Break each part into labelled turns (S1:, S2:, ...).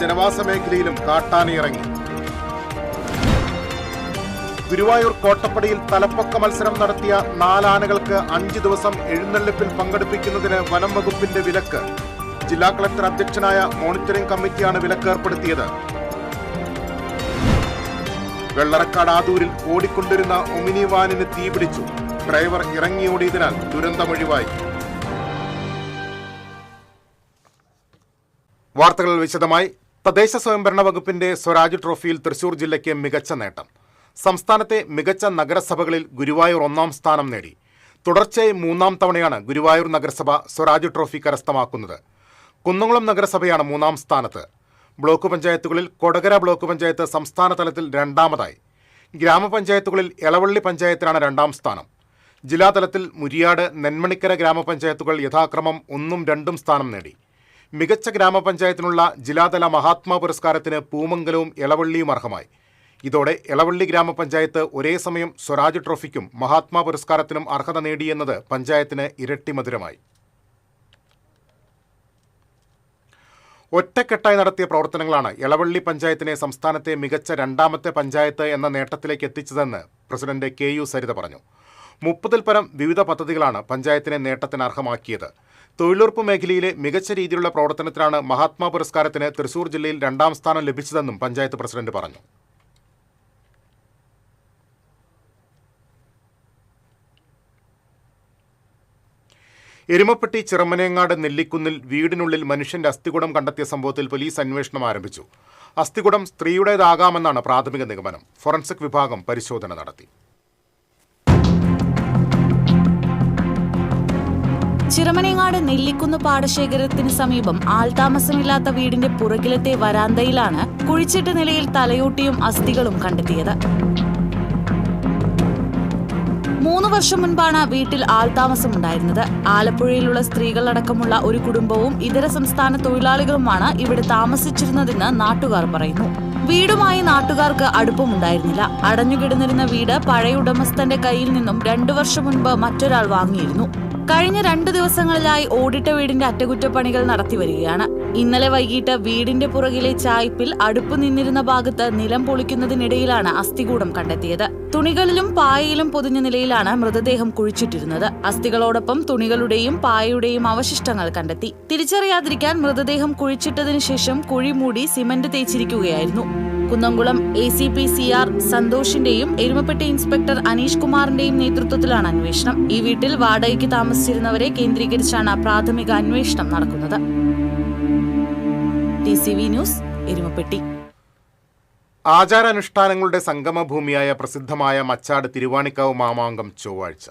S1: ജനവാസ മേഖലയിലും കാട്ടാനയിറങ്ങി. ഗുരുവായൂർ കോട്ടപ്പടിയിൽ തലപ്പൊക്ക മത്സരം നടത്തിയ 4 ആനകൾക്ക് 5 ദിവസം എഴുന്നള്ളിപ്പിൽ പങ്കെടുപ്പിക്കുന്നതിന് വനം വകുപ്പിന്റെ വിലക്ക്. ജില്ലാ കളക്ടർ അധ്യക്ഷനായ മോണിറ്ററിംഗ് കമ്മിറ്റിയാണ് വിലക്ക് ഏർപ്പെടുത്തിയത്. വെള്ളറക്കാട് ആദൂരിൽ ഓടിക്കൊണ്ടിരുന്ന ഒമിനി വാനിന് തീപിടിച്ചു. ഡ്രൈവർ ഇറങ്ങിയോടിയതിനാൽ ദുരന്തമൊഴിവായി. വാർത്തകൾ വിശദമായി. തദ്ദേശ സ്വയംഭരണ വകുപ്പിന്റെ സ്വരാജ് ട്രോഫിയിൽ തൃശൂർ ജില്ലയ്ക്ക് മികച്ച നേട്ടം. സംസ്ഥാനത്തെ മികച്ച നഗരസഭകളിൽ ഗുരുവായൂർ 1ാം സ്ഥാനം നേടി. തുടർച്ചയായി 3ാം തവണയാണ് ഗുരുവായൂർ നഗരസഭ സ്വരാജ് ട്രോഫി കരസ്ഥമാക്കുന്നത്. കുന്നംകുളം നഗരസഭയാണ് 3ാം സ്ഥാനത്ത്. ബ്ലോക്ക് പഞ്ചായത്തുകളിൽ കൊടകര ബ്ലോക്ക് പഞ്ചായത്ത് സംസ്ഥാന തലത്തിൽ 2ാമതായി. ഗ്രാമപഞ്ചായത്തുകളിൽ എളവള്ളി പഞ്ചായത്തിനാണ് 2ാം സ്ഥാനം. ജില്ലാതലത്തിൽ മുരിയാട്, നെന്മണിക്കര ഗ്രാമപഞ്ചായത്തുകൾ യഥാക്രമം 1ഉം 2ഉം സ്ഥാനം നേടി. മികച്ച ഗ്രാമപഞ്ചായത്തിനുള്ള ജില്ലാതല മഹാത്മാ പുരസ്കാരത്തിന് പൂമംഗലവും എളവള്ളിയും അർഹമായി. ഇതോടെ എളവള്ളി ഗ്രാമപഞ്ചായത്ത് ഒരേ സമയം സ്വരാജ് ട്രോഫിക്കും മഹാത്മാ പുരസ്കാരത്തിനും അർഹത നേടിയെന്നത് പഞ്ചായത്തിന് ഇരട്ടി മധുരമായി. ഒറ്റക്കെട്ടായി നടത്തിയ പ്രവർത്തനങ്ങളാണ് എളവള്ളി പഞ്ചായത്തിനെ സംസ്ഥാനത്തെ മികച്ച 2ാമത്തെ പഞ്ചായത്ത് എന്ന നേട്ടത്തിലേക്ക് എത്തിച്ചതെന്ന് പ്രസിഡന്റ് KU സരിത പറഞ്ഞു. 30ൽ പരം വിവിധ പദ്ധതികളാണ് പഞ്ചായത്തിനെ നേട്ടത്തിന് അർഹമാക്കിയത്. തൊഴിലുറപ്പ് മേഖലയിലെ മികച്ച രീതിയിലുള്ള പ്രവർത്തനത്തിനാണ് മഹാത്മാ പുരസ്കാരത്തിന് തൃശൂർ ജില്ലയിൽ 2ാം സ്ഥാനം ലഭിച്ചതെന്നും പഞ്ചായത്ത് പ്രസിഡന്റ് പറഞ്ഞു. എരുമപ്പെട്ടി ചിറമനേങ്ങാട് നെല്ലിക്കുന്നിൽ വീടിനുള്ളിൽ മനുഷ്യന്റെ അസ്ഥികൂടം കണ്ടെത്തിയ സംഭവത്തിൽ പോലീസ് അന്വേഷണം ആരംഭിച്ചു. അസ്ഥികൂടം സ്ത്രീയുടേതാകാമെന്നാണ് പ്രാഥമിക നിഗമനം. ഫോറൻസിക് വിഭാഗം പരിശോധന നടത്തി.
S2: ചിറമനേങ്ങാട് നെല്ലിക്കുന്ന് പാടശേഖരത്തിന് സമീപം ആൾതാമസമില്ലാത്ത വീടിന്റെ പുറകിലത്തെ വരാന്തയിലാണ് കുഴിച്ചിട്ട നിലയിൽ തലയോട്ടിയും അസ്ഥികളും കണ്ടെത്തിയത്. 3 വർഷം മുൻപാണ് വീട്ടിൽ ആൾതാമസമുണ്ടായിരുന്നത്. ആലപ്പുഴയിലുള്ള സ്ത്രീകളടക്കമുള്ള ഒരു കുടുംബവും ഇതര സംസ്ഥാന തൊഴിലാളികളുമാണ് ഇവിടെ താമസിച്ചിരുന്നതെന്ന് നാട്ടുകാർ പറയുന്നു. വീടുമായി നാട്ടുകാർക്ക് അടുപ്പമുണ്ടായിരുന്നില്ല. അടഞ്ഞുകിടന്നിരുന്ന വീട് പഴയ ഉടമസ്ഥന്റെ കയ്യിൽ നിന്നും 2 വർഷം മുൻപ് മറ്റൊരാൾ വാങ്ങിയിരുന്നു. കഴിഞ്ഞ 2 ദിവസങ്ങളിലായി ഓടിട്ട വീടിന്റെ അറ്റകുറ്റപ്പണികൾ നടത്തിവരികയാണ്. ഇന്നലെ വൈകിട്ട് വീടിന്റെ പുറകിലെ ചായ്പിൽ അടുപ്പ് നിന്നിരുന്ന ഭാഗത്ത് നിലം പൊളിക്കുന്നതിനിടയിലാണ് അസ്ഥികൂടം കണ്ടെത്തിയത്. തുണികളിലും പായയിലും പൊതിഞ്ഞ നിലയിലാണ് മൃതദേഹം കുഴിച്ചിട്ടിരുന്നത്. അസ്ഥികളോടൊപ്പം തുണികളുടെയും പായയുടെയും അവശിഷ്ടങ്ങൾ കണ്ടെത്തി. തിരിച്ചറിയാതിരിക്കാൻ മൃതദേഹം കുഴിച്ചിട്ടതിനു ശേഷം കുഴി മൂടി സിമന്റ് തേച്ചിരിക്കുകയായിരുന്നു. കുന്നംകുളം ACP CR സന്തോഷിന്റെയും എരുമപ്പെട്ടി ഇൻസ്പെക്ടർ അനീഷ് കുമാറിന്റെയും നേതൃത്വത്തിലാണ് അന്വേഷണം. ഈ വീട്ടിൽ വാടകയ്ക്ക് താമസിച്ചിരുന്നവരെ കേന്ദ്രീകരിച്ചാണ് പ്രാഥമിക അന്വേഷണം നടക്കുന്നത്. TCV news, Erumapetty.
S1: ആചാരാനുഷ്ഠാനങ്ങളുടെ സംഗമഭൂമിയായ പ്രസിദ്ധമായ മച്ചാട് തിരുവാണിക്കാവ് മാമാങ്കം ചൊവ്വാഴ്ച.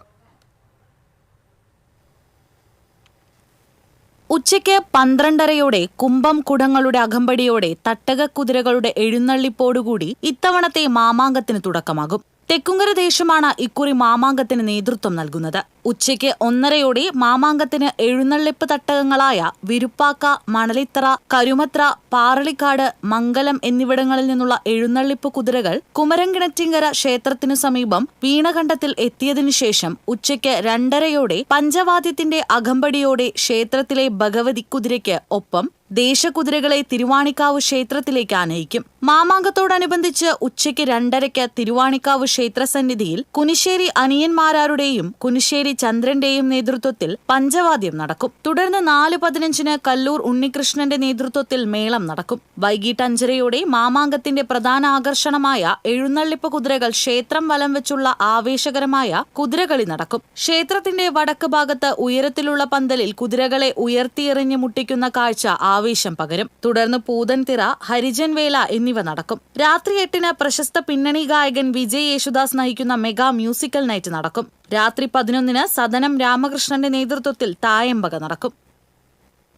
S2: ഉച്ചയ്ക്ക് 12:30 കുംഭം കുടങ്ങളുടെ അകമ്പടിയോടെ തട്ടകക്കുതിരകളുടെ എഴുന്നള്ളിപ്പോടുകൂടി ഇത്തവണത്തെ മാമാങ്കത്തിന് തുടക്കമാകും. തെക്കുംകര ദേശമാണ് ഇക്കുറി മാമാങ്കത്തിന് നേതൃത്വം നൽകുന്നത്. ഉച്ചയ്ക്ക് 1:30 മാമാങ്കത്തിന് എഴുന്നള്ളിപ്പ് തട്ടകങ്ങളായ വിരുപ്പാക്ക, മണലിത്തറ, കരുമത്ര, പാറളിക്കാട്, മംഗലം എന്നിവിടങ്ങളിൽ നിന്നുള്ള എഴുന്നള്ളിപ്പ് കുതിരകൾ കുമരംകിണറ്റിങ്കര ക്ഷേത്രത്തിനു സമീപം വീണകണ്ഠത്തിൽ എത്തിയതിനു ശേഷം ഉച്ചയ്ക്ക് 2:30 പഞ്ചവാദ്യത്തിന്റെ അകമ്പടിയോടെ ക്ഷേത്രത്തിലെ ഭഗവതി കുതിരയ്ക്ക് ഒപ്പം ദേശകുതിരകളെ തിരുവാണിക്കാവ് ക്ഷേത്രത്തിലേക്ക് ആനയിക്കും. മാമാങ്കത്തോടനുബന്ധിച്ച് ഉച്ചയ്ക്ക് 2:30 തിരുവാണിക്കാവ് ക്ഷേത്രസന്നിധിയിൽ കുനിശ്ശേരി അനിയന്മാരാരുടെയും കുനിശ്ശേരി ചന്ദ്രന്റെയും നേതൃത്വത്തിൽ പഞ്ചവാദ്യം നടക്കും. തുടർന്ന് 4:15 കല്ലൂർ ഉണ്ണികൃഷ്ണന്റെ നേതൃത്വത്തിൽ മേളം നടക്കും. വൈകിട്ട് 5:30 മാമാങ്കത്തിന്റെ പ്രധാന ആകർഷണമായ എഴുന്നള്ളിപ്പ് കുതിരകൾ ക്ഷേത്രം വലം വെച്ചുള്ള ആവേശകരമായ കുതിരകളി നടക്കും. ക്ഷേത്രത്തിന്റെ വടക്ക് ഭാഗത്ത് ഉയരത്തിലുള്ള പന്തലിൽ കുതിരകളെ ഉയർത്തിയെറിഞ്ഞ് മുട്ടിക്കുന്ന കാഴ്ച ആവേശം പകരും. തുടർന്ന് പൂതൻതിറ, ഹരിജൻ വേല എന്നിവ നടക്കും. രാത്രി 8-ന് പ്രശസ്ത പിന്നണി ഗായകൻ വിജയ് യേശുദാസ് നയിക്കുന്ന മെഗാ മ്യൂസിക്കൽ നൈറ്റ് നടക്കും. രാത്രി 11-ന് സദനം രാമകൃഷ്ണന്റെ നേതൃത്വത്തിൽ തായമ്പക നടക്കും.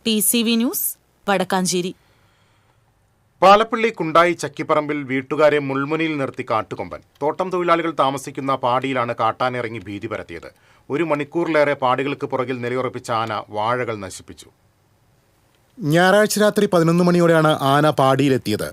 S2: TCV news, Vadakkanchery.
S1: പാലപ്പള്ളി കുണ്ടായി ചക്കിപ്പറമ്പിൽ വീട്ടുകാരെ മുൾമുനയിൽ നിർത്തി കാട്ടുകൊമ്പൻ. തോട്ടം തൊഴിലാളികൾ താമസിക്കുന്ന പാടിയിലാണ് കാട്ടാനിറങ്ങി ഭീതി പരത്തിയത്. 1 മണിക്കൂറിലേറെ പാടികൾക്ക് പുറകിൽ നിലയുറപ്പിച്ച ആന വാഴകൾ നശിപ്പിച്ചു.
S3: ഞായറാഴ്ച രാത്രി 11 മണിയോടെയാണ് ആന പാടിയിലെത്തിയത്.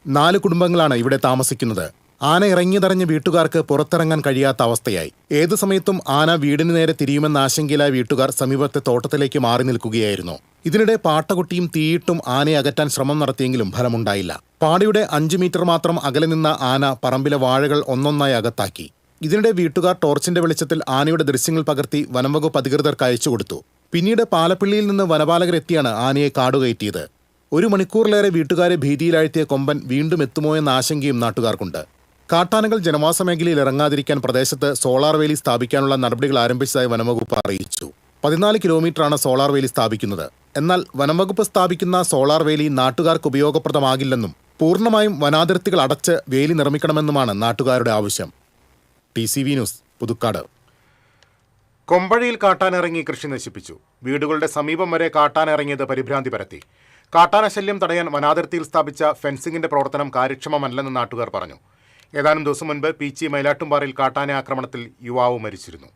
S3: 4 കുടുംബങ്ങളാണ് ഇവിടെ താമസിക്കുന്നത്.
S1: ആന ഇറങ്ങിയതറിഞ്ഞ വീട്ടുകാർക്ക് പുറത്തിറങ്ങാൻ കഴിയാത്ത അവസ്ഥയായി. ഏതു സമയത്തും ആന വീടിന് നേരെ തിരിയുമെന്ന ആശങ്കയിലായ വീട്ടുകാർ സമീപത്തെ തോട്ടത്തിലേക്ക് മാറി നിൽക്കുകയായിരുന്നു. ഇതിനിടെ പാട്ടകുട്ടിയും തീയിട്ടും ആനയെ അകറ്റാൻ ശ്രമം നടത്തിയെങ്കിലും ഫലമുണ്ടായില്ല. പാടിയുടെ 5 മീറ്റർ മാത്രം അകലെ നിന്ന ആന പറമ്പിലെ വാഴകൾ ഒന്നൊന്നായി അകത്താക്കി. ഇതിനിടെ വീട്ടുകാർ ടോർച്ചിന്റെ വെളിച്ചത്തിൽ ആനയുടെ ദൃശ്യങ്ങൾ പകർത്തി വനംവകുപ്പ് അധികൃതർക്ക് അയച്ചുകൊടുത്തു. പിന്നീട് പാലപ്പിള്ളിയിൽ നിന്ന് വനപാലകരെത്തിയാണ് ആനയെ കാടുകയറ്റിയത്. 1 മണിക്കൂറിലേറെ വീട്ടുകാരെ ഭീതിയിലാഴ്ത്തിയ കൊമ്പൻ വീണ്ടും എത്തുമോ എന്ന ആശങ്കയും നാട്ടുകാർക്കുണ്ട്. കാട്ടാനകൾ ജനവാസ മേഖലയിൽ ഇറങ്ങാതിരിക്കാൻ പ്രദേശത്ത് സോളാർ വേലി സ്ഥാപിക്കാനുള്ള നടപടികൾ ആരംഭിച്ചതായി വനംവകുപ്പ് അറിയിച്ചു. 14 കിലോമീറ്ററാണ് സോളാർ വേലി സ്ഥാപിക്കുന്നത്. എന്നാൽ വനംവകുപ്പ് സ്ഥാപിക്കുന്ന സോളാർ വേലി നാട്ടുകാർക്ക് ഉപയോഗപ്രദമാകില്ലെന്നും പൂർണ്ണമായും വനാതിർത്തികൾ അടച്ച് വേലി നിർമ്മിക്കണമെന്നുമാണ് നാട്ടുകാരുടെ ആവശ്യം. TCV news, Puthukkad. കൊമ്പഴിയിൽ കാട്ടാനിറങ്ങി കൃഷി നശിപ്പിച്ചു. വീടുകളുടെ സമീപം വരെ കാട്ടാനിറങ്ങിയത് പരിഭ്രാന്തി പരത്തി. കാട്ടാനശല്യം തടയാൻ വനാതിർത്തിയിൽ സ്ഥാപിച്ച ഫെൻസിംഗിന്റെ പ്രവർത്തനം കാര്യക്ഷമമല്ലെന്ന് നാട്ടുകാർ പറഞ്ഞു. ഏതാനും ദിവസം മുൻപ് പീച്ചി മൈലാട്ടുംപാറയിൽ കാട്ടാന ആക്രമണത്തിൽ യുവാവ് മരിച്ചിരുന്നു.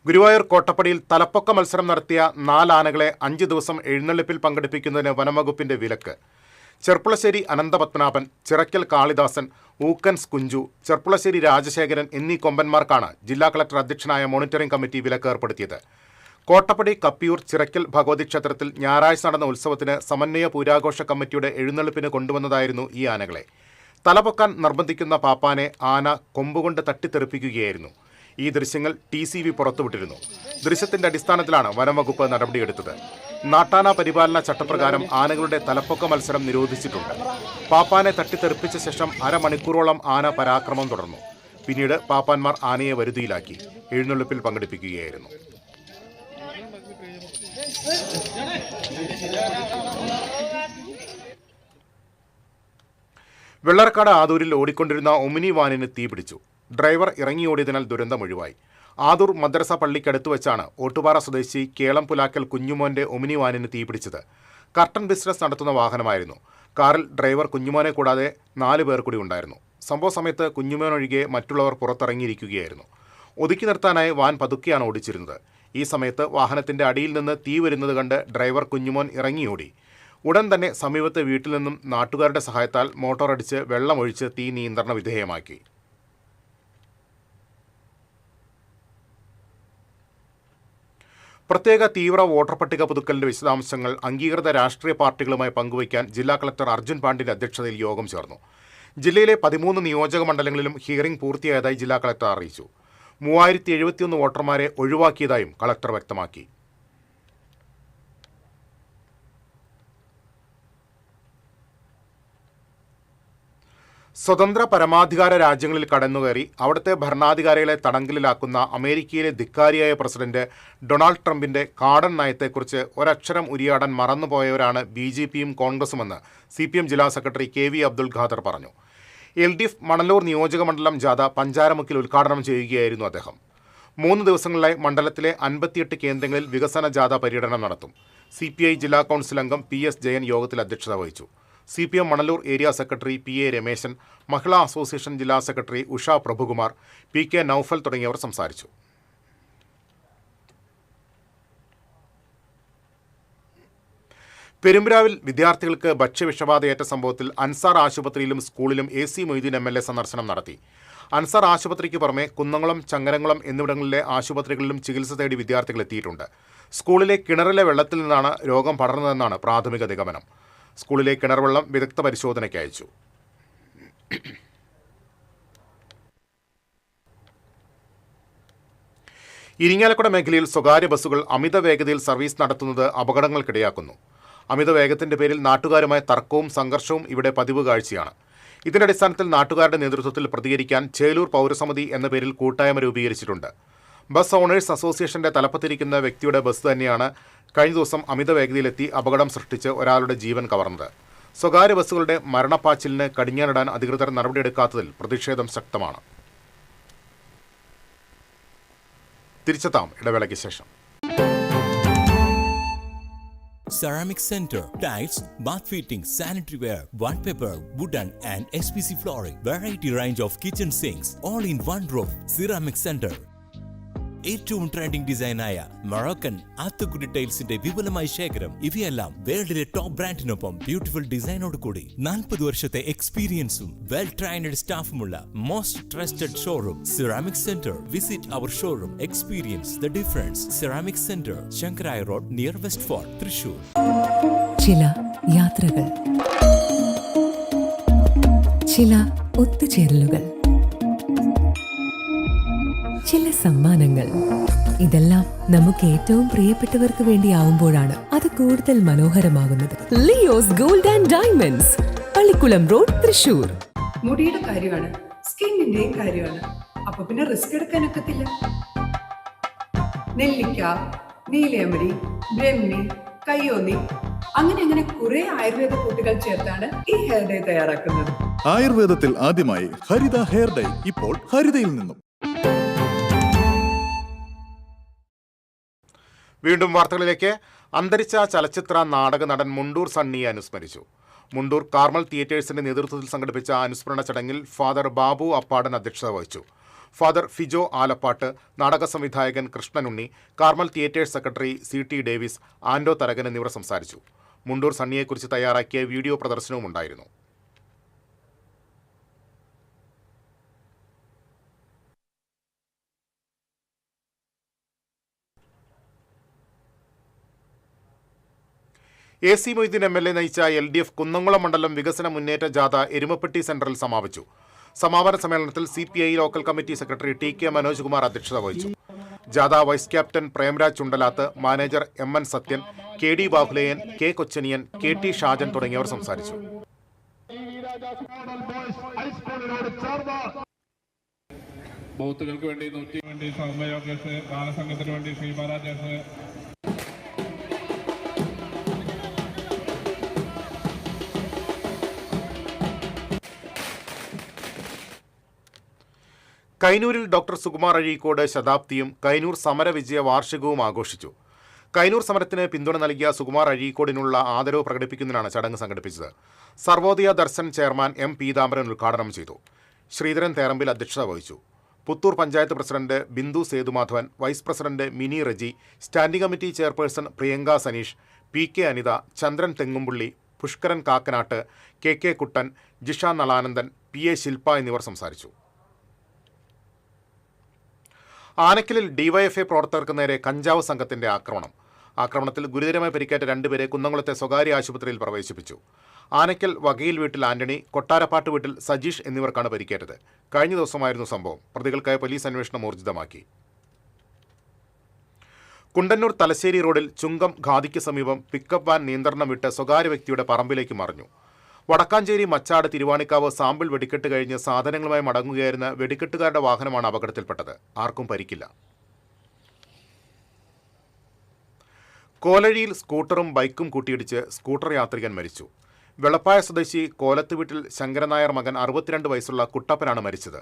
S1: ഗുരുവായൂർ കോട്ടപ്പടിയിൽ തലപ്പൊക്ക മത്സരം നടത്തിയ 4 ആനകളെ 5 ദിവസം എഴുന്നള്ളിപ്പിൽ പങ്കെടുപ്പിക്കുന്നതിന് വനംവകുപ്പിന്റെ വിലക്ക്. ചെർപ്പുളശ്ശേരി അനന്തപത്മനാഭൻ, ചിറക്കൽ കാളിദാസൻ, ഊക്കൻസ് കുഞ്ചു, ചെർപ്പുളശ്ശേരി രാജശേഖരൻ എന്നീ കൊമ്പന്മാർക്കാണ് ജില്ലാ കളക്ടർ അധ്യക്ഷനായ മോണിറ്ററിംഗ് കമ്മിറ്റി വിലക്ക് ഏർപ്പെടുത്തിയത്. കോട്ടപ്പടി കപ്പിയൂർ ചിറക്കൽ ഭഗവതി ക്ഷേത്രത്തിൽ ഞായറാഴ്ച നടന്ന ഉത്സവത്തിന് സമന്വയ പൂരാഘോഷ കമ്മിറ്റിയുടെ എഴുന്നള്ളിപ്പിന് കൊണ്ടുവന്നതായിരുന്നു ഈ ആനകളെ. തലപൊക്കാൻ നിർബന്ധിക്കുന്ന പാപ്പാനെ ആന കൊമ്പുകൊണ്ട് തട്ടിത്തെറിപ്പിക്കുകയായിരുന്നു. ഈ ദൃശ്യങ്ങൾ TCV പുറത്തുവിട്ടിരുന്നു. ദൃശ്യത്തിന്റെ അടിസ്ഥാനത്തിലാണ് വനംവകുപ്പ് നടപടിയെടുത്തത്. നാട്ടാന പരിപാലന ചട്ടപ്രകാരം ആനകളുടെ തലപ്പൊക്ക മത്സരം നിരോധിച്ചിട്ടുണ്ട്. പാപ്പാനെ തട്ടിത്തെറിപ്പിച്ച ശേഷം അരമണിക്കൂറോളം ആന പരാക്രമം തുടർന്നു. പിന്നീട് പാപ്പാന്മാർ ആനയെ വരുതിയിലാക്കി എഴുന്നള്ളിപ്പിൽ പങ്കെടുപ്പിക്കുകയായിരുന്നു. വെള്ളർക്കാട് ആദൂരിൽ ഓടിക്കൊണ്ടിരുന്ന ഒമിനി വാനിന് തീപിടിച്ചു. ഡ്രൈവർ ഇറങ്ങിയോടിയതിനാൽ ദുരന്തമൊഴിവായി. ആദൂർ മദ്രസ പള്ളിക്കടുത്ത് വെച്ചാണ് ഓട്ടുപാറ സ്വദേശി കേളം പുലാക്കൽ കുഞ്ഞുമോന്റെ ഒമിനി വാനിന് തീപിടിച്ചത്. കർട്ടൻ ബിസിനസ് നടത്തുന്ന വാഹനമായിരുന്നു. കാറിൽ ഡ്രൈവർ കുഞ്ഞുമോനെ കൂടാതെ 4 പേർ കൂടി ഉണ്ടായിരുന്നു. സംഭവ സമയത്ത് കുഞ്ഞുമോനൊഴികെ മറ്റുള്ളവർ പുറത്തിറങ്ങിയിരിക്കുകയായിരുന്നു. ഒതുക്കി നിർത്താനായി വാൻ പതുക്കെയാണ് ഓടിച്ചിരുന്നത്. ഈ സമയത്ത് വാഹനത്തിന്റെ അടിയിൽ നിന്ന് തീ വരുന്നത് കണ്ട് ഡ്രൈവർ കുഞ്ഞുമോൻ ഇറങ്ങിയോടി. ഉടൻ തന്നെ സമീപത്തെ വീട്ടിൽ നിന്നും നാട്ടുകാരുടെ സഹായത്താൽ മോട്ടോറടിച്ച് വെള്ളമൊഴിച്ച് തീ നിയന്ത്രണ വിധേയമാക്കി. പ്രത്യേക തീവ്ര വോട്ടർ പട്ടിക പുതുക്കലിന്റെ വിശദാംശങ്ങൾ അംഗീകൃത രാഷ്ട്രീയ പാർട്ടികളുമായി പങ്കുവയ്ക്കാൻ ജില്ലാ കളക്ടർ അർജുൻ പാണ്ഡ്യന്റെ അധ്യക്ഷതയിൽ യോഗം ചേർന്നു. ജില്ലയിലെ 13 നിയോജക മണ്ഡലങ്ങളിലും ഹിയറിംഗ് പൂർത്തിയായതായി ജില്ലാ കളക്ടർ അറിയിച്ചു. 3071 വോട്ടർമാരെ ഒഴിവാക്കിയതായും കളക്ടർ വ്യക്തമാക്കി. സ്വതന്ത്ര പരമാധികാര രാജ്യങ്ങളിൽ കടന്നുകയറി അവിടുത്തെ ഭരണാധികാരികളെ തടങ്കലിലാക്കുന്ന അമേരിക്കയിലെ ധിക്കാരിയായ പ്രസിഡന്റ് ഡൊണാൾഡ് ട്രംപിന്റെ കാടൻ നയത്തെക്കുറിച്ച് ഒരക്ഷരം ഉരിയാടാൻ മറന്നുപോയവരാണ് BJPയും കോൺഗ്രസുമെന്ന് CPM ജില്ലാ സെക്രട്ടറി KV അബ്ദുൽ ഖാദർ പറഞ്ഞു. LDF മണലൂർ നിയോജക മണ്ഡലം ജാഥ പഞ്ചാരമുക്കിൽ ഉദ്ഘാടനം ചെയ്യുകയായിരുന്നു അദ്ദേഹം. 3 ദിവസങ്ങളിലായി മണ്ഡലത്തിലെ 58 കേന്ദ്രങ്ങളിൽ വികസന ജാഥ പര്യടനം നടത്തും. CPI ജില്ലാ കൗൺസിൽ അംഗം PS ജയൻ യോഗത്തിൽ അധ്യക്ഷത വഹിച്ചു. CPM Manalur area secretary PA Ramesan, Mahila association ജില്ലാ സെക്രട്ടറി ഉഷ പ്രഭുകുമാർ, PK നൌഫൽ തുടങ്ങിയവർ സംസാരിച്ചു. പെരുമ്പ്രാവിൽ വിദ്യാർത്ഥികൾക്ക് ഭക്ഷ്യവിഷബാധയേറ്റ സംഭവത്തിൽ അൻസാർ ആശുപത്രിയിലും സ്കൂളിലും AC മൊയ്തീൻ MLA സന്ദർശനം നടത്തി. അൻസാർ ആശുപത്രിക്ക് പുറമെ കുന്നംകുളം, ചങ്ങരംകുളം എന്നിവിടങ്ങളിലെ ആശുപത്രികളിലും ചികിത്സ തേടി വിദ്യാർത്ഥികൾ എത്തിയിട്ടുണ്ട്. സ്കൂളിലെ കിണറിലെ വെള്ളത്തിൽ നിന്നാണ് രോഗം പടർന്നതെന്നാണ് പ്രാഥമിക നിഗമനം. സ്കൂളിലെ കിണർ വെള്ളം വിദഗ്ധ പരിശോധനയ്ക്ക് അയച്ചു. ഇരിങ്ങാലക്കുട മേഖലയിൽ സ്വകാര്യ ബസ്സുകൾ അമിത വേഗതയിൽ സർവീസ് നടത്തുന്നത് അപകടങ്ങൾക്കിടയാക്കുന്നു. അമിത വേഗത്തിന്റെ പേരിൽ നാട്ടുകാരുമായ തർക്കവും സംഘർഷവും ഇവിടെ പതിവ് കാഴ്ചയാണ്. ഇതിന്റെ അടിസ്ഥാനത്തിൽ നാട്ടുകാരുടെ നേതൃത്വത്തിൽ പ്രതികരിക്കാൻ ചേലൂർ പൗരസമിതി എന്ന പേരിൽ കൂട്ടായ്മ രൂപീകരിച്ചിട്ടുണ്ട്. ബസ് ഓണേഴ്സ് അസോസിയേഷന്റെ തലപ്പത്തിരിക്കുന്ന വ്യക്തിയുടെ ബസ് തന്നെയാണ് കഴിഞ്ഞ ദിവസം അമിത വേഗതയിലെത്തി അപകടം സൃഷ്ടിച്ച് ഒരാളുടെ ജീവൻ കവർന്നത്. സ്വകാര്യ ബസ്സുകളുടെ മരണപ്പാച്ചിലിന് കടിഞ്ഞാനിടാൻ അധികൃതർ നടപടിയെടുക്കാത്തതിൽ പ്രതിഷേധം ശക്തമാണ്. തിരിച്ചെത്താം ഇടവേളയ്ക്ക് ശേഷം.
S3: Ceramic Center, tiles, bath fittings, sanitary ware, wallpaper, wooden and SPC flooring, variety range of kitchen sinks, all in one roof. Ceramic Center, ഏറ്റവും ട്രെൻഡിംഗ് ഡിസൈനായ മൊറോക്കൻ ആത്തുകുടി ടൈൽസിന്റെ വിപുലമായ ശേഖരം. ഇവയെല്ലാം വേൾഡിലെ ടോപ്പ് ബ്രാൻഡിനൊപ്പം ബ്യൂട്ടിഫുൾ ഡിസൈനോട് കൂടി 40 വർഷത്തെ എക്സ്പീരിയൻസും വെൽ ട്രെയിൻഡ് സ്റ്റാഫുമുള്ള most trusted showroom ceramic centre. Visit our showroom, experience the difference. Ceramic centre, Shankaraiya road, near west fort, Thrissur.
S4: ചില യാത്രകൾ, ചില ഒത്തുചേരലുകൾ, ചില സമ്മാനങ്ങൾ. ഇതെല്ലാം നമുക്ക് ഏറ്റവും പ്രിയപ്പെട്ടവർക്ക് വേണ്ടിയാവുമ്പോഴാണ് അത് കൂടുതൽ മനോഹരമാകുന്നത്. Leo's gold and diamonds, Pallikulam road, Thrissur.
S5: മുടിയുടെ കാര്യമാണ്, സ്കിന്നിന്റെയും കാര്യമാണ്. അപ്പൊ പിന്നെ റിസ്ക് എടുക്കാനൊക്കത്തില്ല. നെല്ലിക്ക, നീലയമരി, ബ്രഹ്മി, കയ്യോന്നി, അങ്ങനെ കുറെ ആയുർവേദ കൂട്ടുകൾ ചേർത്താണ് ഈ ഹെയർ ഡേ തയ്യാറാക്കുന്നത്.
S6: ആയുർവേദത്തിൽ ആദ്യമായി ഹരിത ഹെയർ ഡൈ ഇപ്പോൾ ഹരിതയിൽ നിന്നും.
S1: വീണ്ടും വാർത്തകളിലേക്ക്. അന്തരിച്ച ചലച്ചിത്ര നാടക നടൻ മുണ്ടൂർ സണ്ണിയെ അനുസ്മരിച്ചു. മുണ്ടൂർ കാർമൽ തിയേറ്റേഴ്സിന്റെ നേതൃത്വത്തിൽ സംഘടിപ്പിച്ച അനുസ്മരണ ചടങ്ങിൽ ഫാദർ ബാബു അപ്പാടൻ അധ്യക്ഷത വഹിച്ചു. ഫാദർ ഫിജോ ആലപ്പാട്ട്, നാടക സംവിധായകൻ കൃഷ്ണനുണ്ണി, Carmel theatres secretary CT Davis, Ando Tharakan എന്നിവർ സംസാരിച്ചു. മുണ്ടൂർ സണ്ണിയെക്കുറിച്ച് തയ്യാറാക്കിയ വീഡിയോ പ്രദർശനവും ഉണ്ടായിരുന്നു. AC മൊയ്തീൻ MLA നയിച്ച LDF കുന്നംകുളം മണ്ഡലം വികസന മുന്നേറ്റ ജാഥ എരുമപ്പെട്ടി സെന്ററിൽ സമാപിച്ചു. സമാപന സമ്മേളനത്തിൽ CPI local committee secretary TK Manoj Kumar അധ്യക്ഷത വഹിച്ചു. ജാഥ vice captain Premraj Chundalath, manager MN Sathyan, KD Bahuleyan, K Kochaniyan, KT Shajan തുടങ്ങിയവർ സംസാരിച്ചു.
S7: ബൂത്തുകൾക്ക് വേണ്ടി 100 വേണ്ടി സൗമ്യയോഗേഷ്, ഗാനസംഘത്തിന് വേണ്ടി ശ്രീബാലാജേഷ്,
S1: കൈനൂരിൽ ഡോക്ടർ സുകുമാർ അഴീക്കോട് ശതാബ്ദിയും കൈനൂർ സമരവിജയ വാർഷികവും ആഘോഷിച്ചു. കൈനൂർ സമരത്തിന് പിന്തുണ നൽകിയ സുകുമാർ അഴീക്കോടിനുള്ള ആദരവ് പ്രകടിപ്പിക്കുന്നതിനാണ് ചടങ്ങ് സംഘടിപ്പിച്ചത്. സർവോദയ ദർശൻ ചെയർമാൻ M പീതാംബരൻ ഉദ്ഘാടനം ചെയ്തു. ശ്രീധരൻ തേറമ്പിൽ അധ്യക്ഷത വഹിച്ചു. Puthur panchayat president Bindu Sethumadhavan, vice president Mini Reji, standing committee chairperson Priyanka Saneesh, PK Anitha, Chandran Thengumpully, Pushkaran Kakkanatt, KK Kuttan, Jisha Nalanandan, PA Shilpa എന്നിവർ സംസാരിച്ചു. ആനക്കലിൽ DYFI പ്രവർത്തകർക്ക് നേരെ കഞ്ചാവ് സംഘത്തിന്റെ ആക്രമണത്തിൽ ഗുരുതരമായി പരിക്കേറ്റ 2 പേരെ കുന്നംകുളത്തെ സ്വകാര്യ ആശുപത്രിയിൽ പ്രവേശിപ്പിച്ചു. ആനക്കൽ വകയിൽ വീട്ടിൽ ആന്റണി, കൊട്ടാരപ്പാട്ട് വീട്ടിൽ സജീഷ് എന്നിവർക്കാണ് പരിക്കേറ്റത്. കഴിഞ്ഞ ദിവസമായിരുന്നു സംഭവം. പ്രതികൾക്കായി പോലീസ് അന്വേഷണം ഊർജിതമാക്കി. കുണ്ടന്നൂർ തലശ്ശേരി റോഡിൽ ചുങ്കം ഖാദിക്ക് സമീപം പിക്കപ്പ് വാൻ നിയന്ത്രണം വിട്ട് സ്വകാര്യ വ്യക്തിയുടെ പറമ്പിലേക്ക് മറിഞ്ഞു. വടക്കാഞ്ചേരി മച്ചാട് തിരുവാണിക്കാവ് സാമ്പിൾ വെടിക്കെട്ട് കഴിഞ്ഞ് സാധനങ്ങളുമായി മടങ്ങുകയായിരുന്ന വെടിക്കെട്ടുകാരുടെ വാഹനമാണ് അപകടത്തിൽപ്പെട്ടത്. ആർക്കും പരിക്കില്ല. കോലഴിയിൽ സ്കൂട്ടറും ബൈക്കും കൂട്ടിയിടിച്ച് സ്കൂട്ടർ യാത്രികൻ മരിച്ചു. വെളപ്പായ സ്വദേശി കോലത്ത് വീട്ടിൽ ശങ്കരനായർ മകൻ 62 വയസ്സുള്ള കുട്ടപ്പനാണ് മരിച്ചത്.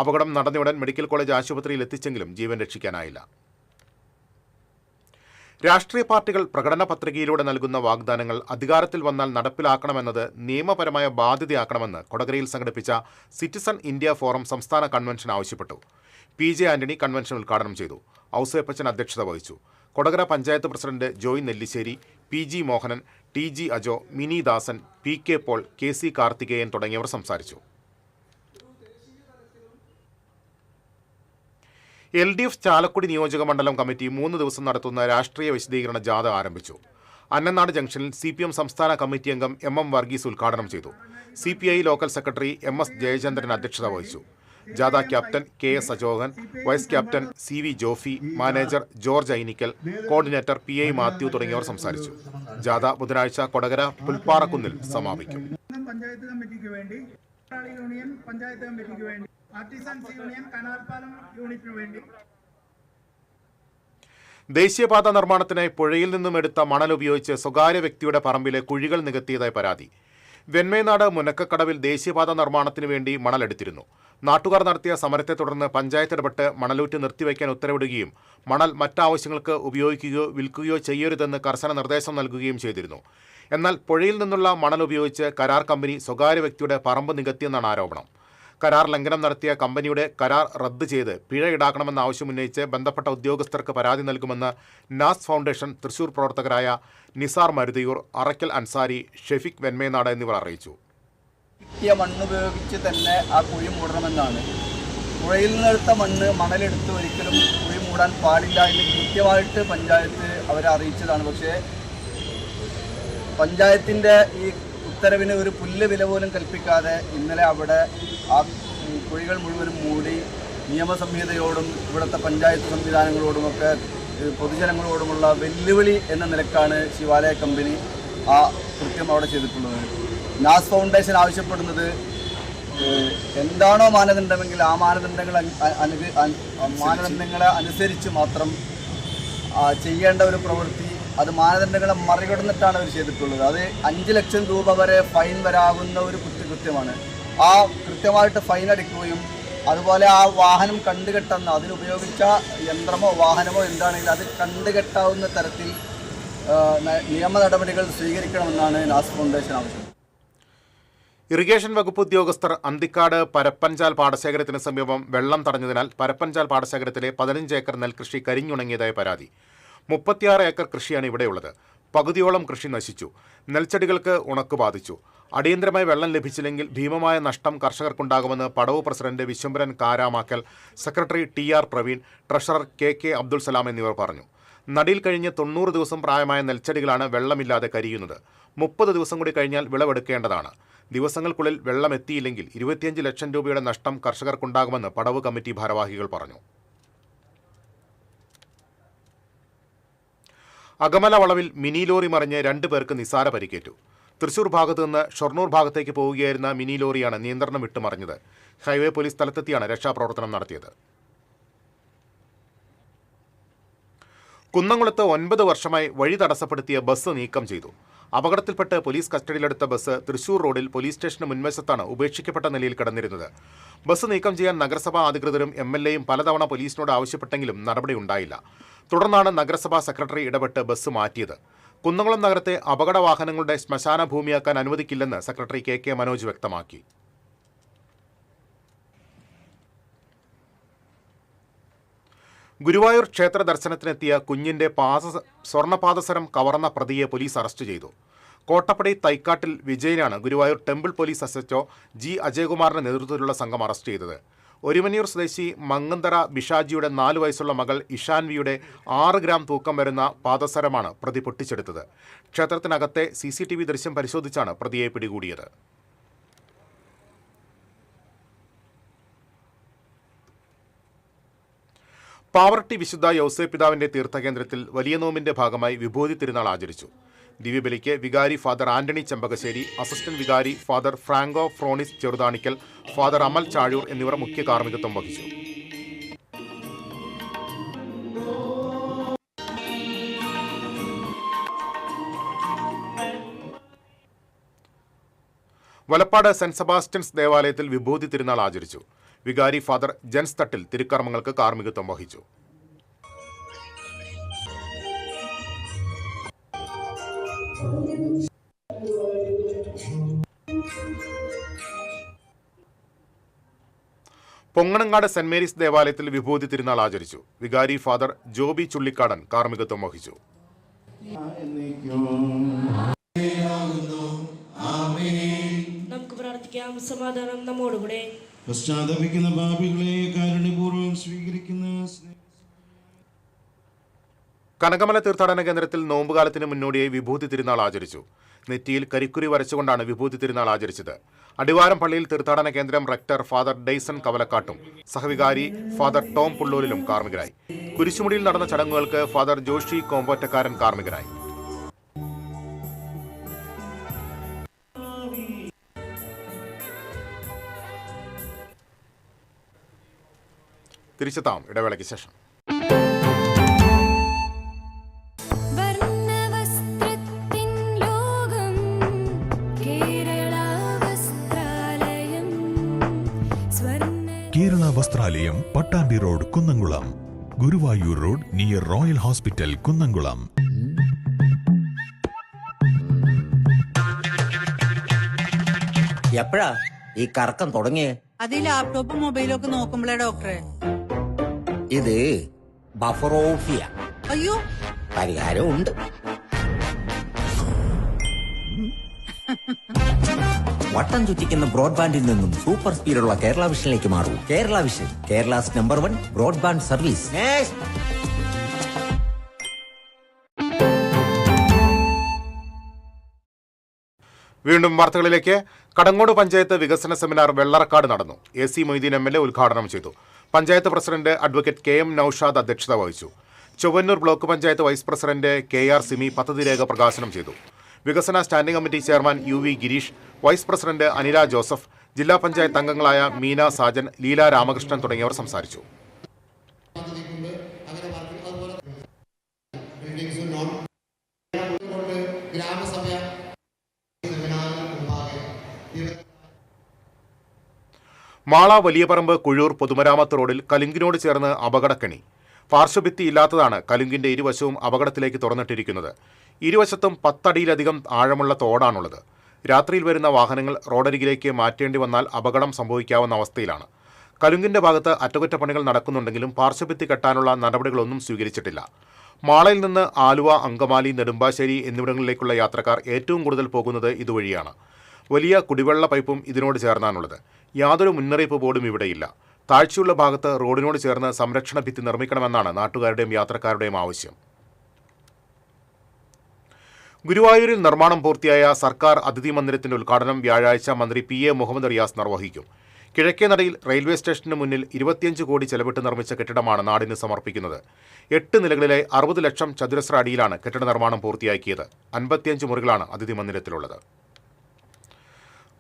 S1: അപകടം നടന്നയുടൻ മെഡിക്കൽ കോളേജ് ആശുപത്രിയിൽ എത്തിച്ചെങ്കിലും ജീവൻ രക്ഷിക്കാനായില്ല. രാഷ്ട്രീയ പാർട്ടികൾ പ്രകടന പത്രികയിലൂടെ നൽകുന്ന വാഗ്ദാനങ്ങൾ അധികാരത്തിൽ വന്നാൽ നടപ്പിലാക്കണമെന്നത് നിയമപരമായ ബാധ്യതയാക്കണമെന്ന് കൊടകരയിൽ സംഘടിപ്പിച്ച സിറ്റിസൺ ഇന്ത്യ ഫോറം സംസ്ഥാന കൺവെൻഷൻ ആവശ്യപ്പെട്ടു. PJ ആന്റണി കൺവെൻഷൻ ഉദ്ഘാടനം ചെയ്തു. ഔസേപ്പച്ചൻ അധ്യക്ഷത വഹിച്ചു. Kodakara panchayat president Joy Nellissery, PG Mohanan, TG Ajo, Mini Dasan, PK Paul, KC Karthikeyan തുടങ്ങിയവർ സംസാരിച്ചു. LDF ചാലക്കുടി നിയോജക മണ്ഡലം കമ്മിറ്റി 3 ദിവസം നടത്തുന്ന രാഷ്ട്രീയ വിശദീകരണ ജാഥ ആരംഭിച്ചു. അന്നനാട് ജംഗ്ഷനിൽ CPM സംസ്ഥാന കമ്മിറ്റി അംഗം MM വർഗീസ് ഉദ്ഘാടനം ചെയ്തു. CPI local secretary MS Jayachandran അധ്യക്ഷത വഹിച്ചു. ജാഥ captain KS Ajohan, vice captain CV Jofy, manager George Ainikkal, coordinator PI Mathew തുടങ്ങിയവർ സംസാരിച്ചു. ജാഥ ബുധനാഴ്ച കൊടകര പുൽപ്പാറക്കുന്നിൽ സമാപിക്കും.
S8: പഞ്ചായത്ത് കമ്മിറ്റിക്ക് വേണ്ടി, യൂണിയൻ പഞ്ചായത്ത് കമ്മിറ്റിക്ക് വേണ്ടി, ആർട്ടിസൻസ് യൂണിയൻ കനാൽപ്പാലം യൂണിറ്റിന് വേണ്ടി.
S1: ദേശീയപാത നിർമ്മാണത്തിനായി പുഴയിൽ നിന്നും എടുത്ത മണൽ ഉപയോഗിച്ച് സ്വകാര്യ വ്യക്തിയുടെ പറമ്പിലെ കുഴികൾ നികത്തിയതായി പരാതി. വെൺമേനാട് മുനക്കക്കടവിൽ ദേശീയപാത നിർമ്മാണത്തിനു വേണ്ടി മണലെടുത്തിരുന്നു. നാട്ടുകാർ നടത്തിയ സമരത്തെ തുടർന്ന് പഞ്ചായത്ത് ഇടപെട്ട് മണലൂറ്റ് നിർത്തിവയ്ക്കാൻ ഉത്തരവിടുകയും മണൽ മറ്റാവശ്യങ്ങൾക്ക് ഉപയോഗിക്കുകയോ വിൽക്കുകയോ ചെയ്യരുതെന്ന് കർശന നിർദ്ദേശം നൽകുകയും ചെയ്തിരുന്നു. എന്നാൽ പുഴയിൽ നിന്നുള്ള മണൽ ഉപയോഗിച്ച് കരാർ കമ്പനി സ്വകാര്യ വ്യക്തിയുടെ പറമ്പ് നികത്തിയെന്നാണ് ആരോപണം. കരാർ ലംഘനം നടത്തിയ കമ്പനിയുടെ കരാർ റദ്ദ് ചെയ്ത് പിഴ ഈടാക്കണമെന്ന ആവശ്യമുന്നയിച്ച് ബന്ധപ്പെട്ട ഉദ്യോഗസ്ഥർക്ക് പരാതി നൽകുമെന്ന് നാസ് ഫൗണ്ടേഷൻ തൃശൂർ പ്രവർത്തകരായ നിസാർ മരുതിയൂർ, അറക്കൽ അൻസാരി, ഷെഫിക് വെന്മേനാട് എന്നിവർ അറിയിച്ചു.
S9: കിട്ടിയ മണ്ണുപയോഗിച്ച് തന്നെ ആ കുഴി മൂടണമെന്നാണ്. പുഴയിൽ നിന്നെടുത്ത മണലെടുത്ത് ഒരിക്കലും കുഴി മൂടാൻ പാടില്ല എന്ന് കൃത്യമായിട്ട് പഞ്ചായത്ത് അവരെ അറിയിച്ചതാണ്. പക്ഷേ പഞ്ചായത്തിൻ്റെ ഈ ഉത്തരവിന് ഒരു പുല്ല് വില പോലും കൽപ്പിക്കാതെ ഇന്നലെ അവിടെ ആ കുഴികൾ മുഴുവനും മൂടി നിയമസംഹിതയോടും ഇവിടുത്തെ പഞ്ചായത്ത് സംവിധാനങ്ങളോടുമൊക്കെ പൊതുജനങ്ങളോടുമുള്ള വെല്ലുവിളി എന്ന നിലക്കാണ് ശിവാലയ കമ്പനി ആ കൃത്യം അവിടെ ചെയ്തിട്ടുള്ളത്. നാസ് ഫൗണ്ടേഷൻ ആവശ്യപ്പെടുന്നത് എന്താണോ മാനദണ്ഡമെങ്കിൽ ആ മാനദണ്ഡങ്ങളെ അനുസരിച്ച് മാത്രം ചെയ്യേണ്ട ഒരു പ്രവൃത്തി, അത് മാനദണ്ഡങ്ങളെ മറികടന്നിട്ടാണ് അവർ ചെയ്തിട്ടുള്ളത്. അത് 5 ലക്ഷം രൂപ വരെ ഫൈൻ വരാവുന്ന ഒരു കുറ്റകൃത്യമാണ്. ആ കൃത്യമായിട്ട് ഫൈൻ അടിക്കുകയും അതുപോലെ ആ വാഹനം കണ്ടുകെട്ടുന്ന അതിനുപയോഗിച്ച യന്ത്രമോ വാഹനമോ എന്താണെങ്കിലും അത് കണ്ടുകെട്ടാവുന്ന തരത്തിൽ നിയമ നടപടികൾ സ്വീകരിക്കണമെന്നാണ് നാസ് ഫൗണ്ടേഷൻ ആവശ്യം.
S1: ഇറിഗേഷൻ വകുപ്പ് ഉദ്യോഗസ്ഥർ അന്തിക്കാട് പരപ്പൻചാൽ പാടശേഖരത്തിന് സമീപം വെള്ളം തടഞ്ഞതിനാൽ പരപ്പൻചാൽ പാടശേഖരത്തിലെ 15 ഏക്കർ നെൽകൃഷി കരിഞ്ഞുണങ്ങിയതായി പരാതി. 36 ഏക്കർ കൃഷിയാണ് ഇവിടെയുള്ളത്. പകുതിയോളം കൃഷി നശിച്ചു. നെൽച്ചെടികൾക്ക് ഉണക്ക് ബാധിച്ചു. അടിയന്തരമായി വെള്ളം ലഭിച്ചില്ലെങ്കിൽ ഭീമമായ നഷ്ടം കർഷകർക്കുണ്ടാകുമെന്ന് പടവ് president Viswambharan Karamakkal, secretary TR Praveen, treasurer KK Abdul Salam എന്നിവർ പറഞ്ഞു. നടിയിൽ കഴിഞ്ഞ് 90 ദിവസം പ്രായമായ നെൽച്ചെടികളാണ് വെള്ളമില്ലാതെ കരിയുന്നത്. 30 ദിവസം കൂടി കഴിഞ്ഞാൽ വിളവെടുക്കേണ്ടതാണ്. ദിവസങ്ങൾക്കുള്ളിൽ വെള്ളം എത്തിയില്ലെങ്കിൽ 25 ലക്ഷം രൂപയുടെ നഷ്ടം കർഷകർക്കുണ്ടാകുമെന്ന് പടവ് കമ്മിറ്റി ഭാരവാഹികൾ പറഞ്ഞു. അകമല വളവിൽ മിനി ലോറി മറിഞ്ഞ് 2 പേർക്ക് നിസാര പരിക്കേറ്റു. തൃശൂർ ഭാഗത്തു നിന്ന് ഷൊർണൂർ ഭാഗത്തേക്ക് പോവുകയായിരുന്ന മിനി ലോറിയാണ് നിയന്ത്രണം വിട്ട് മറിഞ്ഞത്. ഹൈവേ പോലീസ് സ്ഥലത്തെത്തിയാണ് രക്ഷാപ്രവർത്തനം നടത്തിയത്. കുന്നംകുളത്ത് 9 വർഷമായി വഴി തടസ്സപ്പെടുത്തിയ ബസ് നീക്കം ചെയ്തു. അപകടത്തിൽപ്പെട്ട് പോലീസ് കസ്റ്റഡിയിലെടുത്ത ബസ് തൃശൂർ റോഡിൽ പോലീസ് സ്റ്റേഷന് മുൻവശത്താണ് ഉപേക്ഷിക്കപ്പെട്ട നിലയിൽ കിടന്നിരുന്നത്. ബസ് നീക്കം ചെയ്യാൻ നഗരസഭാ അധികൃതരും MLAയും പലതവണ പോലീസിനോട് ആവശ്യപ്പെട്ടെങ്കിലും നടപടിയുണ്ടായില്ല. തുടർന്നാണ് നഗരസഭാ സെക്രട്ടറി ഇടപെട്ട് ബസ് മാറ്റിയത്. കുന്നംകുളം നഗരത്തെ അപകട വാഹനങ്ങളുടെ ശ്മശാന ഭൂമിയാക്കാൻ അനുവദിക്കില്ലെന്ന് സെക്രട്ടറി KK മനോജ് വ്യക്തമാക്കി. ഗുരുവായൂർ ക്ഷേത്ര ദർശനത്തിനെത്തിയ കുഞ്ഞിന്റെ സ്വർണ്ണപാദസരം കവർന്ന പ്രതിയെ പോലീസ് അറസ്റ്റ് ചെയ്തു. കോട്ടപ്പടി തൈക്കാട്ടിൽ വിജയനാണ് Guruvayur temple police SHO G അജയകുമാറിന്റെ നേതൃത്വത്തിലുള്ള സംഘം അറസ്റ്റ് ചെയ്തത്. ഒരുമനിയൂർ സ്വദേശി മങ്ങന്തറ ബിഷാജിയുടെ 4 വയസ്സുള്ള മകൾ ഇഷാൻവിയുടെ 6 ഗ്രാം തൂക്കം വരുന്ന പാദസരമാണ് പ്രതി പൊട്ടിച്ചെടുത്തത്. ക്ഷേത്രത്തിനകത്തെ CCTV ദൃശ്യം പരിശോധിച്ചാണ് പ്രതിയെ പിടികൂടിയത്. പാവർട്ടി വിശുദ്ധ യൗസേ പിതാവിന്റെ തീർത്ഥകേന്ദ്രത്തിൽ വലിയ നോമ്പിന്റെ ഭാഗമായി വിഭൂതി തിരുനാൾ ആചരിച്ചു. ദിവ്യബലിക്ക് വികാരി ഫാദർ ആന്റണി ചെമ്പകശ്ശേരി, അസിസ്റ്റന്റ് വികാരി father Franco Fronis Cheruthanikkal, father Amal Chazhur എന്നിവർ മുഖ്യ കാർമ്മികത്വം വഹിച്ചു. വലപ്പാട് സെന്റ് സെബാസ്റ്റ്യൻസ് ദേവാലയത്തിൽ വിഭൂതി തിരുനാൾ ആചരിച്ചു. വികാരി ഫാദർ ജെൻസ് തട്ടിൽ തിരുക്കർമ്മങ്ങൾക്ക് കാർമ്മികത്വം വഹിച്ചു. പൊങ്ങണങ്ങാട് സെന്റ് മേരീസ് ദേവാലയത്തിൽ വിഭൂതി തിരുനാൾ ആചരിച്ചു. വികാരി ഫാദർ ജോബി ചുള്ളിക്കാടൻ കാർമ്മികത്വം വഹിച്ചു.
S10: നമുക്ക് പ്രാർത്ഥിക്കാം. സമാധാനം നമ്മോടുകൂടെ.
S11: പശ്ചാത്തപിക്കുന്ന പാപികളെ കാരുണ്യപൂർവ്വം സ്വീകരിക്കുന്ന
S1: കനകമല തീർത്ഥാടന കേന്ദ്രത്തിൽ നോമ്പുകാലത്തിന് മുന്നോടിയായി വിഭൂതി തിരുനാൾ ആചരിച്ചു. നെറ്റിയിൽ കരിക്കുരി വരച്ചുകൊണ്ടാണ് വിഭൂതി തിരുനാൾ ആചരിച്ചത്. അടിവാരം പള്ളിയിൽ തീർത്ഥാടന കേന്ദ്രം റെക്ടർ ഫാദർ ഡെയ്സൺ കവലക്കാട്ടും സഹവികാരി ഫാദർ ടോം പുള്ളൂരിലും കാർമ്മികരായി. കുരിശുമുടിയിൽ നടന്ന ചടങ്ങുകൾക്ക് ഫാദർ ജോഷി കോമ്പോറ്റക്കാരൻ കാർമ്മികരായി. തിരിച്ചെത്താം ഇടവേളയ്ക്ക് ശേഷം.
S12: Kerala Vasthralayam, Pattambi road, Kunnamkulam. Guruvayur road near royal hospital, Kunnamkulam.
S13: എപ്പോഴാ ഈ കറക്കം തുടങ്ങിയേ?
S5: അത് ഈ ലാപ്ടോപ്പും മൊബൈലും ഒക്കെ നോക്കുമ്പോഴേ ഡോക്ടറെ.
S9: ഇത് ബഫറോഫിയ.
S5: അയ്യോ,
S9: പരിഹാരമുണ്ട്. വട്ടം ചുറ്റിക്കുന്ന ബ്രോഡ്ബാൻഡിൽ നിന്നും സൂപ്പർ സ്പീഡുള്ള കേരള വിഷനിലേക്ക് മാറൂ. Kerala vision, Kerala's number 1 broadband service.
S1: വീണ്ടും വാർത്തകളിലേക്ക്. കടങ്ങോട് പഞ്ചായത്ത് വികസന സെമിനാർ വെള്ളറക്കാട് നടന്നു. AC മൊയ്തീൻ MLA ഉദ്ഘാടനം ചെയ്തു. Panchayat president advocate KM Noushad അധ്യക്ഷത വഹിച്ചു. Chowwannur block panchayat vice president KR Simi പദ്ധതി രേഖ പ്രകാശനം ചെയ്തു. വികസന standing committee chairman UV Girish, vice president Anila Joseph, ജില്ലാ പഞ്ചായത്ത് അംഗങ്ങളായ മീന സാജൻ, ലീല രാമകൃഷ്ണൻ തുടങ്ങിയവർ സംസാരിച്ചു. മാള വലിയപറമ്പ് കുഴൂർ പൊതുമരാമത്ത് റോഡിൽ കലുങ്കിനോട് ചേർന്ന് അപകടക്കണി. പാർശ്വഭിത്തി ഇല്ലാത്തതാണ് കലുങ്കിന്റെ ഇരുവശവും അപകടത്തിലേക്ക് തുറന്നിട്ടിരിക്കുന്നത്. ഇരുവശത്തും 10 അടിയിലധികം ആഴമുള്ള തോടാണുള്ളത്. രാത്രിയിൽ വരുന്ന വാഹനങ്ങൾ റോഡരികിലേക്ക് മാറ്റേണ്ടി വന്നാൽ അപകടം സംഭവിക്കാവുന്ന അവസ്ഥയിലാണ്. കലുങ്കിന്റെ ഭാഗത്ത് അറ്റകുറ്റപ്പണികൾ നടക്കുന്നുണ്ടെങ്കിലും പാർശ്വഭിത്തി കെട്ടാനുള്ള നടപടികളൊന്നും സ്വീകരിച്ചിട്ടില്ല. മാളയിൽ നിന്ന് ആലുവ, അങ്കമാലി, നെടുമ്പാശ്ശേരി എന്നിവിടങ്ങളിലേക്കുള്ള യാത്രക്കാർ ഏറ്റവും കൂടുതൽ പോകുന്നത് ഇതുവഴിയാണ്. വലിയ കുടിവെള്ള പൈപ്പും ഇതിനോട് ചേർന്നാണുള്ളത്. യാതൊരു മുന്നറിയിപ്പ് ബോർഡും ഇവിടെയില്ല. താഴ്ചയുള്ള ഭാഗത്ത് റോഡിനോട് ചേർന്ന് സംരക്ഷണ ഭിത്തി നിർമ്മിക്കണമെന്നാണ് നാട്ടുകാരുടെയും യാത്രക്കാരുടെയും ആവശ്യം. ഗുരുവായൂരിൽ നിർമ്മാണം പൂർത്തിയായ സർക്കാർ അതിഥി മന്ദിരത്തിന്റെ ഉദ്ഘാടനം വ്യാഴാഴ്ച മന്ത്രി PA മുഹമ്മദ് റിയാസ് നിർവഹിക്കും. കിഴക്കേ നടയിൽ റെയിൽവേ സ്റ്റേഷന് മുന്നിൽ 25 കോടി ചെലവിട്ട് നിർമ്മിച്ച കെട്ടിടമാണ് നാടിന് സമർപ്പിക്കുന്നത്. 8 നിലകളിലെ 60 ലക്ഷം ചതുരശ്ര അടിയിലാണ് കെട്ടിട നിർമ്മാണം പൂർത്തിയാക്കിയത്. 55 മുറികളാണ് അതിഥി മന്ദിരത്തിലുള്ളത്.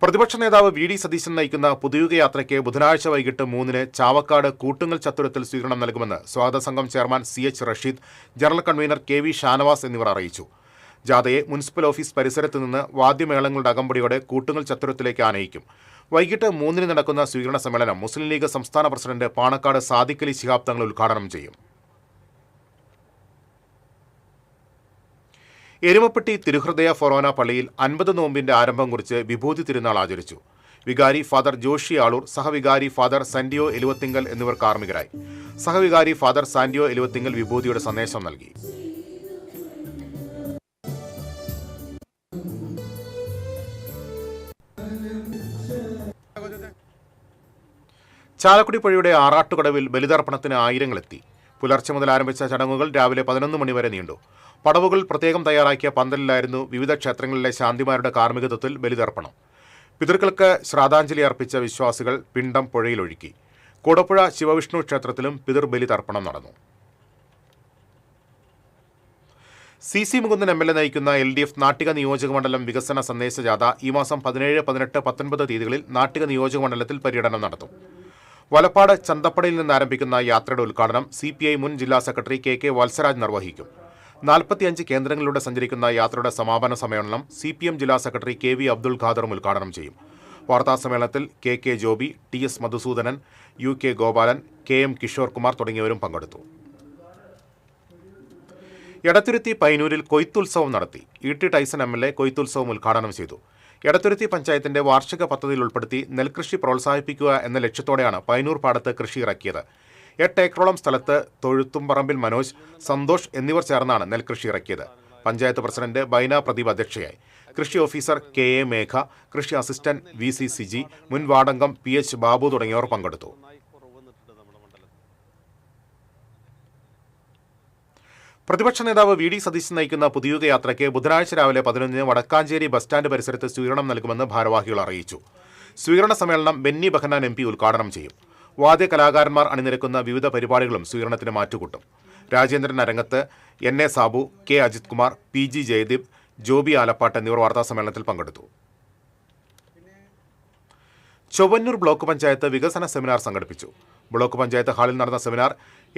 S1: പ്രതിപക്ഷ നേതാവ് VD സതീശൻ നയിക്കുന്ന പുതുയുഗ യാത്രയ്ക്ക് ബുധനാഴ്ച വൈകിട്ട് 3-ന് ചാവക്കാട് കൂട്ടുങ്ങൽ ചത്തുരത്തിൽ സ്വീകരണം നൽകുമെന്ന് സ്വാഗത സംഘം chairman CH Rasheed, general convener KV Shanavas എന്നിവർ അറിയിച്ചു. ജാഥയെ മുനിസിപ്പൽ ഓഫീസ് പരിസരത്ത് നിന്ന് വാദ്യമേളങ്ങളുടെ അകമ്പടിയോടെ കൂട്ടുങ്ങൽ ചത്തുരത്തിലേക്ക് ആനയിക്കും. വൈകിട്ട് 3-ന് നടക്കുന്ന സ്വീകരണ സമ്മേളനം മുസ്ലിം ലീഗ് സംസ്ഥാന പ്രസിഡന്റ് പാണക്കാട് സാദിഖ് അലി ശിഹാബ് തങ്ങൾ ഉദ്ഘാടനം ചെയ്യും. എരുമപ്പെട്ടി തിരുഹൃദയ ഫൊറോന പള്ളിയിൽ 50 നോമ്പിന്റെ ആരംഭം കുറിച്ച് വിഭൂതി തിരുനാൾ ആചരിച്ചു. വികാരി ഫാദർ ജോഷി ആളൂർ, സഹവികാരി ഫാദർ സാന്റിയോ എലുവത്തിങ്കൽ എന്നിവർ കാർമ്മികരായി. സഹവികാരി ഫാദർ സാന്റിയോ എലുവത്തിങ്കൽ വിഭൂതിയുടെ സന്ദേശം നൽകി. ചാലക്കുടി പുഴയുടെ ആറാട്ടുകടവിൽ ബലിതർപ്പണത്തിന് ആയിരങ്ങളെത്തി. പുലർച്ചെ മുതൽ ആരംഭിച്ച ചടങ്ങുകൾ രാവിലെ 11 മണി വരെ നീണ്ടു. പടവുകൾ പ്രത്യേകം തയ്യാറാക്കിയ പന്തലിലായിരുന്നു വിവിധ ക്ഷേത്രങ്ങളിലെ ശാന്തിമാരുടെ കാർമ്മികത്വത്തിൽ ബലിതർപ്പണം. പിതൃക്കൾക്ക് ശ്രാദ്ധാഞ്ജലി അർപ്പിച്ച വിശ്വാസികൾ പിണ്ടം പുഴയിലൊഴുക്കി. കൂടപ്പുഴ ശിവവിഷ്ണു ക്ഷേത്രത്തിലും പിതൃബലി തർപ്പണം നടന്നു. CC മുകുന്ദൻ MLA നയിക്കുന്ന LDF നാട്ടിക നിയോജകമണ്ഡലം വികസന സന്ദേശ ജാഥ ഈ മാസം 17, 18, 19 തീയതികളിൽ നാട്ടിക നിയോജകമണ്ഡലത്തിൽ പര്യടനം നടത്തും. വലപ്പാട് ചന്തപ്പടയിൽ നിന്ന് ആരംഭിക്കുന്ന യാത്രയുടെ ഉദ്ഘാടനം CPI മുൻ ജില്ലാ സെക്രട്ടറി KK വത്സരാജ് നിർവഹിക്കും. 45 കേന്ദ്രങ്ങളിലൂടെ സഞ്ചരിക്കുന്ന യാത്രയുടെ സമാപന സമ്മേളനം CPM ജില്ലാ സെക്രട്ടറി KV അബ്ദുൽ ഖാദറും ഉദ്ഘാടനം ചെയ്യും. വാർത്താസമ്മേളനത്തിൽ KK Joby, TS Madhusoodanan, UK Gopalan, KM Kishore Kumar തുടങ്ങിയവരും പങ്കെടുത്തു. എടത്തുരുത്തി പൈനൂരിൽ കൊയ്ത്തുത്സവം നടത്തി. ET ടൈസൺ MLA കൊയ്ത്തുത്സവം ഉദ്ഘാടനം ചെയ്തു. എടത്തുരുത്തി പഞ്ചായത്തിന്റെ വാർഷിക പദ്ധതിയിൽ ഉൾപ്പെടുത്തി നെൽകൃഷി പ്രോത്സാഹിപ്പിക്കുക എന്ന ലക്ഷ്യത്തോടെയാണ് പൈനൂർ പാടത്ത് കൃഷി ഇറക്കിയത്. 8 ഏക്കറോളം സ്ഥലത്ത് തൊഴുത്തുംപറമ്പിൽ മനോജ്, സന്തോഷ് എന്നിവർ ചേർന്നാണ് നെൽകൃഷി ഇറക്കിയത്. പഞ്ചായത്ത് പ്രസിഡന്റ് ബൈന പ്രദീപ് അധ്യക്ഷയായി. കൃഷി ഓഫീസർ KA മേഘ, കൃഷി അസിസ്റ്റന്റ് VC സിജി, മുൻ വാർഡംഗം PH ബാബു തുടങ്ങിയവർ പങ്കെടുത്തു. പ്രതിപക്ഷ നേതാവ് VD സതീശൻ നയിക്കുന്ന പുതുയുഗ യാത്രയ്ക്ക് ബുധനാഴ്ച രാവിലെ 11-ന് വടക്കാഞ്ചേരി ബസ് സ്റ്റാൻഡ് പരിസരത്ത് സ്വീകരണം നൽകുമെന്ന് ഭാരവാഹികൾ അറിയിച്ചു. സ്വീകരണ സമ്മേളനം ബെന്നി ബെഹനാൻ MP ഉദ്ഘാടനം ചെയ്യും. വാദ്യ കലാകാരന്മാർ അണിനിരക്കുന്ന വിവിധ പരിപാടികളും സ്വീകരണത്തിന് മാറ്റുകൂട്ടും. രാജേന്ദ്രൻ അരങ്ങത്ത്, NA Sabu, K Ajith Kumar, PG Jayadeep, Joby Alappad എന്നിവർ വാർത്താസമ്മേളനത്തിൽ പങ്കെടുത്തു. ചൊവ്വന്നൂർ ബ്ലോക്ക് പഞ്ചായത്ത് വികസന സെമിനാർ സംഘടിപ്പിച്ചു. ബ്ലോക്ക് പഞ്ചായത്ത് ഹാളിൽ നടന്ന സെമിനാർ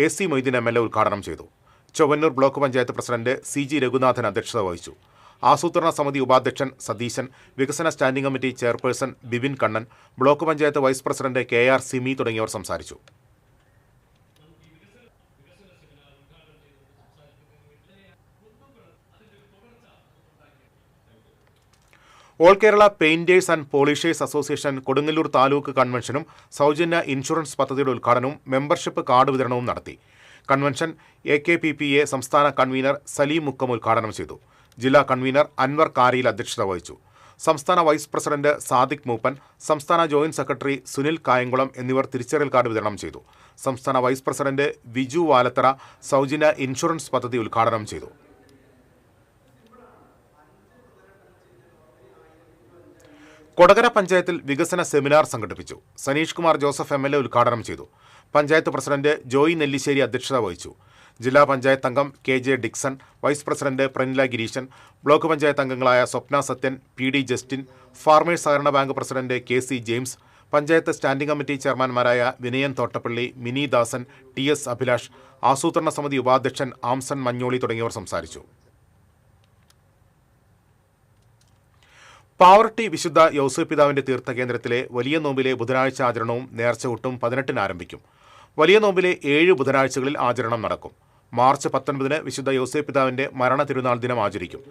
S1: AC മൊയ്തീൻ MLA ഉദ്ഘാടനം ചെയ്തു. Chowwannur block panchayat president CG Raghunathan അധ്യക്ഷത വഹിച്ചു. ആസൂത്രണ സമിതി ഉപാധ്യക്ഷൻ സതീശൻ, വികസന standing committee chairperson Bibin Kannan, block panchayat vice president KR Simi തുടങ്ങിയവർ സംസാരിച്ചു. All Kerala painters and polishers association Kodungallur taluk കൺവെൻഷനും സൗജന്യ ഇൻഷുറൻസ് പദ്ധതിയുടെ ഉദ്ഘാടനവും മെമ്പർഷിപ്പ് കാർഡ് വിതരണവും നടത്തി. കൺവെൻഷൻ AKPPA സംസ്ഥാന കൺവീനർ സലീം മുക്കം ഉദ്ഘാടനം ചെയ്തു. ജില്ലാ കൺവീനർ അൻവർ കാരിയിൽ അധ്യക്ഷത വഹിച്ചു. സംസ്ഥാന വൈസ് പ്രസിഡന്റ് സാദിഖ് മൂപ്പൻ, സംസ്ഥാന ജോയിന്റ് സെക്രട്ടറി സുനിൽ കായംകുളം എന്നിവർ തിരിച്ചറിയൽ കാർഡ് വിതരണം ചെയ്തു. സംസ്ഥാന വൈസ് പ്രസിഡന്റ് വിജു വാലത്തറ സൗജന്യ ഇൻഷുറൻസ് പദ്ധതി ഉദ്ഘാടനം ചെയ്തു. കൊടകര പഞ്ചായത്തിൽ വികസന സെമിനാർ സംഘടിപ്പിച്ചു. സനീഷ് കുമാർ ജോസഫ് MLA ഉദ്ഘാടനം ചെയ്തു. പഞ്ചായത്ത് പ്രസിഡന്റ് ജോയി നെല്ലിശ്ശേരി അധ്യക്ഷത വഹിച്ചു. ജില്ലാ പഞ്ചായത്ത് അംഗം KJ Dixon, vice president Pranila Gireeshan, block panchayat അംഗങ്ങളായ Swapna Sathyan, PD Justin, farmers സഹകരണ bank president KC James, panchayat standing committee ചെയർമാൻമാരായ വിനയൻ തോട്ടപ്പള്ളി, മിനി ദാസൻ, TS അഭിലാഷ്, ആസൂത്രണ സമിതി ഉപാധ്യക്ഷൻ ആംസൺ മഞ്ഞോളി തുടങ്ങിയവർ സംസാരിച്ചു. പാവർട്ടി വിശുദ്ധ യൗസേപ്പ് പിതാവിന്റെ തീർത്ഥകേന്ദ്രത്തിലെ വലിയ നോമ്പിലെ ബുധനാഴ്ച ആചരണവും നേർച്ചകൂട്ടും 18-ന് ആരംഭിക്കും. വലിയ നോമ്പിലെ 7 ബുധനാഴ്ചകളിൽ ആചരണം നടക്കും. മാർച്ച് 19-ന് വിശുദ്ധ യൗസേപ്പ് പിതാവിന്റെ മരണ തിരുനാൾ ദിനം ആചരിക്കും.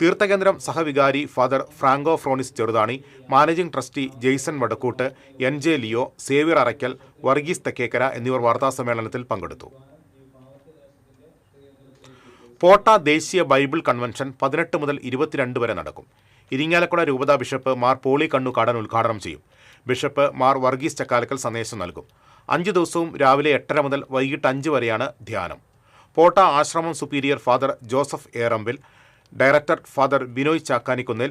S1: തീർത്ഥകേന്ദ്രം സഹവികാരി father Franco Fronis Cheruthani, managing trustee Jaison Vadakkoot, NJ Leo, Xavier Araykkal, Varghese Thekkekkara എന്നിവർ വാർത്താസമ്മേളനത്തിൽ പങ്കെടുത്തു. പോട്ട ദേശീയ ബൈബിൾ കൺവെൻഷൻ 18 മുതൽ 22 വരെ നടക്കും. ഇരിങ്ങാലക്കുട രൂപത ബിഷപ്പ് മാർ പോളി കണ്ണുകാടൻ ഉദ്ഘാടനം ചെയ്യും. ബിഷപ്പ് മാർ വർഗീസ് ചക്കാലക്കൽ സന്ദേശം നൽകും. 5 ദിവസവും രാവിലെ 8:30 മുതൽ വൈകിട്ട് 5 വരെയാണ് ധ്യാനം. Potta Ashram superior father Joseph Erambil, director father Binoy Chakkanikkunnil,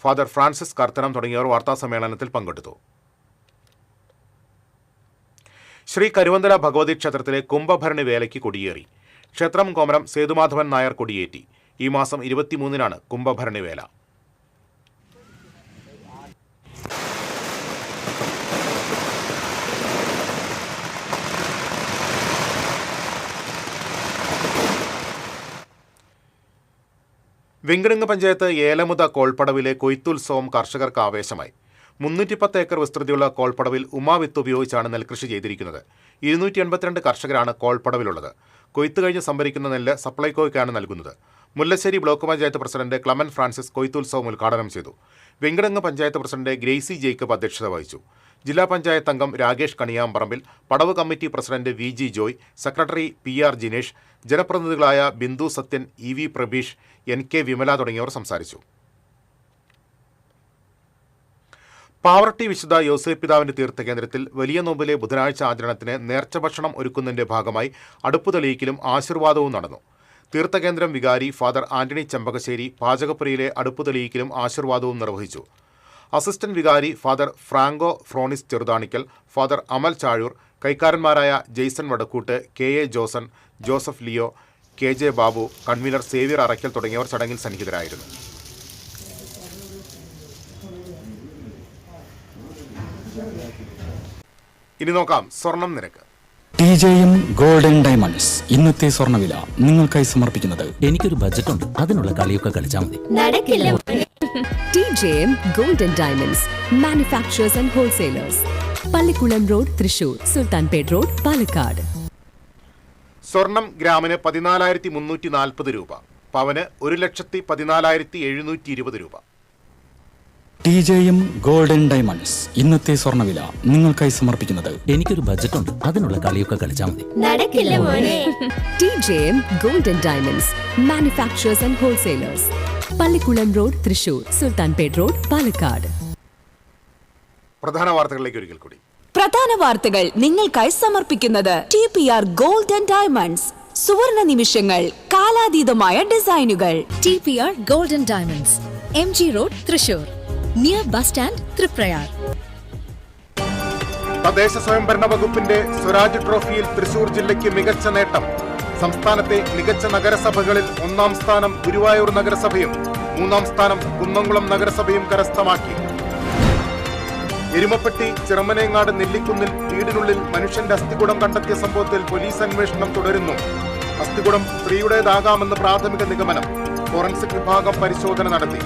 S1: father Francis Karthanam തുടങ്ങിയവർ വാർത്താസമ്മേളനത്തിൽ പങ്കെടുത്തു. ശ്രീ കരുവന്തല ഭഗവതി ക്ഷേത്രത്തിലെ കുംഭഭരണി വേലയ്ക്ക് കൊടിയേറി. ക്ഷേത്രം കോമരം സേതുമാധവൻ നായർ കൊടിയേറ്റി. ഈ മാസം 23-നാണ് കുംഭഭരണി വേല. വെങ്കിടങ്ങ് പഞ്ചായത്ത് ഏലമുത കോൾപ്പടവിലെ കൊയ്ത്തുത്സവം കർഷകർക്ക് ആവേശമായി. 310 ഏക്കർ വിസ്തൃതിയുള്ള കോൾപ്പടവിൽ ഉമാവിത്ത് ഉപയോഗിച്ചാണ് നെൽകൃഷി ചെയ്തിരിക്കുന്നത്. 282 കർഷകരാണ് കോൾപ്പടവിലുള്ളത്. കൊയ്ത്ത് കഴിഞ്ഞ് സംഭരിക്കുന്ന നെല്ല് സപ്ലൈകോയ്ക്കാണ് നൽകുന്നത്. Mullassery block panchayat president Clement Francis കൊയ്ത്തുത്സവം ഉദ്ഘാടനം ചെയ്തു. Venkitangu panchayat president Gracy Jacob അധ്യക്ഷത വഹിച്ചു. ജില്ലാ പഞ്ചായത്ത് അംഗം രാകേഷ് കണിയാമ്പറമ്പിൽ, പടവ് committee president VG Joy, secretary PR Jinesh, ജനപ്രതിനിധികളായ ബിന്ദു സത്യൻ, EV പ്രബീഷ്, NK വിമല തുടങ്ങിയവർ സംസാരിച്ചു. പാവർട്ടി വിശുദ്ധ യൗസേപ്പ് പിതാവിന്റെ തീർത്ഥകേന്ദ്രത്തിൽ വലിയ നോമ്പിലെ ബുധനാഴ്ച ആചരണത്തിന് നേർച്ച ഭക്ഷണം ഒരുക്കുന്നതിന്റെ ഭാഗമായി അടുപ്പ് തെളിയിക്കലും ആശീർവാദവും നടന്നു. തീർത്ഥകേന്ദ്രം വികാരി ഫാദർ ആന്റണി ചെമ്പകശ്ശേരി പാചകപ്പുരയിലെ അടുപ്പ് തെളിയിക്കലും ആശീർവാദവും നിർവഹിച്ചു. അസിസ്റ്റന്റ് വികാരി father Franco Fronis Cheruthanikkal, father Amal Chazhur, കൈക്കാരന്മാരായ Jaison Vadakkoot, KA Joson, Joseph Leo, KJ Babu, convener Xavier Araykkal തുടങ്ങിയവർ ചടങ്ങിൽ സന്നിഹിതരായിരുന്നു. ഇനി നോക്കാം സ്വർണം നിരക്ക്.
S13: TJM ഗോൾഡൻ ഡയമണ്ട്സ് ഇന്നത്തെ സ്വർണ്ണവില നിങ്ങൾക്കായി സമർപ്പിക്കുന്നത്.
S3: എനിക്കൊരു ബജറ്റ് ഉണ്ട്, അതിനുള്ള കളിയൊക്കെ കളിച്ചാൽ മതി.
S4: TJM golden diamonds manufacturers and wholesalers, Pallikkulam road, Thrissur, Sultanpet road, Palakkad.
S1: സ്വർണം ഗ്രാമിന് 14,340 രൂപ, പവന് 1,14,720 രൂപ.
S13: TJM ഗോൾഡൻ ഡയമണ്ട്സ് ഇന്നത്തെ സ്വർണ്ണവില നിങ്ങൾക്കായി സമർപ്പിക്കുന്നത്.
S3: എനിക്കൊരു ബജറ്റ് ഉണ്ട്, അതിനുള്ള കളിയൊക്കെ കളിച്ചാൽ മതി.
S4: TJM golden diamonds manufacturers and wholesalers, Pallikkulam road, Thrissur, Sultanpet road, Palakkad.
S1: പ്രധാന വാർത്തകളിലേക്ക് ഒരിക്കൽ കൂടി.
S2: പ്രധാന വാർത്തകൾ നിങ്ങൾക്കായി സമർപ്പിക്കുന്നത് TPR ഗോൾഡൻ ഡയമണ്ട്സ്. സുവർണ നിമിഷങ്ങൾ, കാലാതീതമായ ഡിസൈനുകൾ.
S14: TPR golden diamonds, MG road, Thrissur, near bus stand, Thriprayar.
S1: തദ്ദേശ സ്വയംഭരണ വകുപ്പിന്റെ സ്വരാജ് ട്രോഫിയിൽ തൃശൂർ ജില്ലയ്ക്ക് മികച്ച നേട്ടം. സംസ്ഥാനത്തെ മികച്ച നഗരസഭകളിൽ 1-ാം സ്ഥാനം ഗുരുവായൂർ നഗരസഭയും 3-ാം സ്ഥാനം കുന്നംകുളം നഗരസഭയും കരസ്ഥമാക്കി. എരുമപ്പെട്ടി ചെറുമനേങ്ങാട് നെല്ലിക്കുന്നിൽ വീടിനുള്ളിൽ മനുഷ്യന്റെ അസ്ഥികുടം കണ്ടെത്തിയ സംഭവത്തിൽ പോലീസ് അന്വേഷണം തുടരുന്നു. അസ്ഥികുടം സ്ത്രീയുടേതാകാമെന്ന് പ്രാഥമിക നിഗമനം. ഫോറൻസിക് വിഭാഗം പരിശോധന നടത്തി.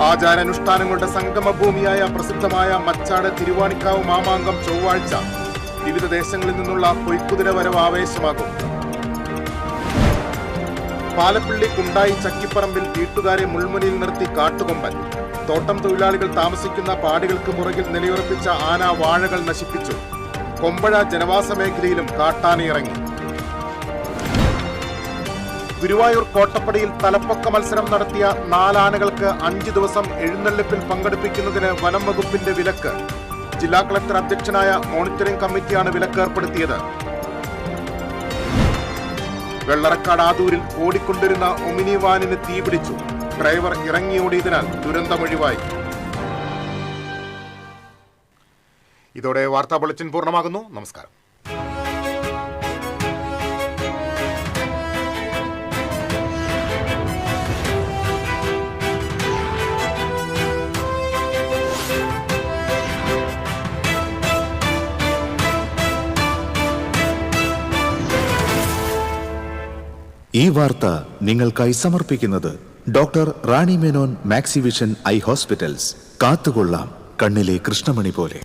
S1: ആചാരാനുഷ്ഠാനങ്ങളുടെ സംഗമഭൂമിയായ പ്രസിദ്ധമായ മച്ചാട് തിരുവാണിക്കാവ് മാമാങ്കം ചൊവ്വാഴ്ച. വിവിധ ദേശങ്ങളിൽ നിന്നുള്ള പൊയ്ക്കുതിര വരവ് ആവേശമാകും. പാലപ്പിള്ളി കുണ്ടായി ചക്കിപ്പറമ്പിൽ വീട്ടുകാരെ മുൾമുനയിൽ നിർത്തി കാട്ടുകൊമ്പൻ. തോട്ടം തൊഴിലാളികൾ താമസിക്കുന്ന പാടികൾക്ക് പുറകിൽ നിലയുറപ്പിച്ച ആന വാഴകൾ നശിപ്പിച്ചു. കൊമ്പഴ ജനവാസ മേഖലയിലും കാട്ടാനയിറങ്ങി. ഗുരുവായൂർ കോട്ടപ്പടിയിൽ തലപ്പൊക്ക മത്സരം നടത്തിയ 4 ആനകൾക്ക് 5 ദിവസം എഴുന്നള്ളിപ്പിൽ പങ്കെടുപ്പിക്കുന്നതിന് വനം വകുപ്പിന്റെ വിലക്ക്. ജില്ലാ കളക്ടർ അധ്യക്ഷനായ മോണിറ്ററിംഗ് കമ്മിറ്റിയാണ് വിലക്ക് ഏർപ്പെടുത്തിയത്. വെള്ളറക്കാട് ആദൂരിൽ ഓടിക്കൊണ്ടിരുന്ന ഒമിനി വാനിന് തീപിടിച്ചു. ഡ്രൈവർ ഇറങ്ങിയോടിയതിനാൽ ദുരന്തമൊഴിവായി. ഇതോടെ വാർത്താ ബുള്ളറ്റിൻ പൂർണ്ണമാകുന്നു. നമസ്കാരം.
S6: ഈ വാർത്ത നിങ്ങൾക്കായി സമർപ്പിക്കുന്നത് doctor Rani Menon Maxivision I hospitals. കാത്തുകൊള്ളാം കണ്ണിലെ കൃഷ്ണമണി പോലെ.